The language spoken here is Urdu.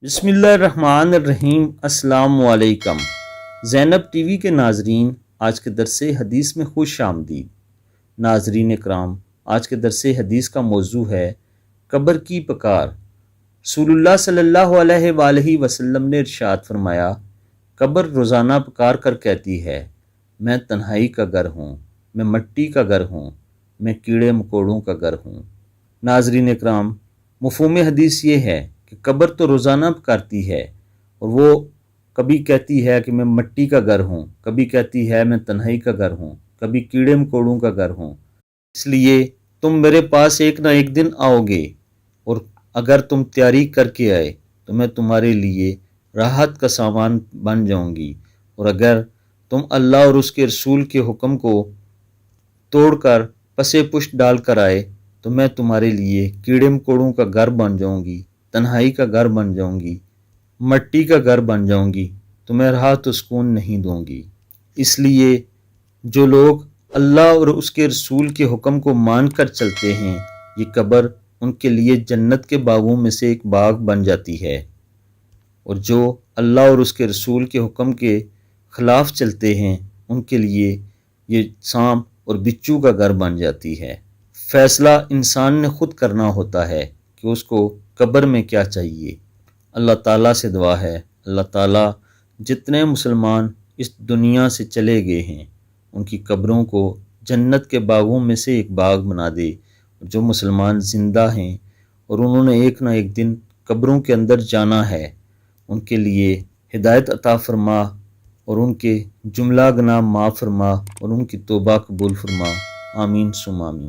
بسم اللہ الرحمن الرحیم۔ السلام علیکم زینب ٹی وی کے ناظرین، آج کے درس حدیث میں خوش آمدید۔ ناظرین کرام، آج کے درس حدیث کا موضوع ہے قبر کی پکار۔ رسول اللہ صلی اللہ علیہ وآلہ وسلم نے ارشاد فرمایا، قبر روزانہ پکار کر کہتی ہے، میں تنہائی کا گھر ہوں، میں مٹی کا گھر ہوں، میں کیڑے مکوڑوں کا گھر ہوں۔ ناظرین کرام، مفہوم حدیث یہ ہے کہ قبر تو روزانہ پکارتی ہے، اور وہ کبھی کہتی ہے کہ میں مٹی کا گھر ہوں، کبھی کہتی ہے میں تنہائی کا گھر ہوں، کبھی کیڑے مکوڑوں کا گھر ہوں۔ اس لیے تم میرے پاس ایک نہ ایک دن آؤ گے، اور اگر تم تیاری کر کے آئے تو میں تمہارے لیے راحت کا سامان بن جاؤں گی، اور اگر تم اللہ اور اس کے رسول کے حکم کو توڑ کر پسے پشت ڈال کر آئے تو میں تمہارے لیے کیڑے مکوڑوں کا گھر بن جاؤں گی، تنہائی کا گھر بن جاؤں گی، مٹی کا گھر بن جاؤں گی، تمہیں راحت و سکون نہیں دوں گی۔ اس لیے جو لوگ اللہ اور اس کے رسول کے حکم کو مان کر چلتے ہیں، یہ قبر ان کے لیے جنت کے باغوں میں سے ایک باغ بن جاتی ہے، اور جو اللہ اور اس کے رسول کے حکم کے خلاف چلتے ہیں ان کے لیے یہ سانپ اور بچھو کا گھر بن جاتی ہے۔ فیصلہ انسان نے خود کرنا ہوتا ہے کہ اس کو قبر میں کیا چاہیے۔ اللہ تعالیٰ سے دعا ہے، اللہ تعالیٰ جتنے مسلمان اس دنیا سے چلے گئے ہیں ان کی قبروں کو جنت کے باغوں میں سے ایک باغ بنا دے۔ جو مسلمان زندہ ہیں اور انہوں نے ایک نہ ایک دن قبروں کے اندر جانا ہے، ان کے لیے ہدایت عطا فرما، اور ان کے جملہ گناہ معاف فرما، اور ان کی توبہ قبول فرما۔ آمین ثم آمین۔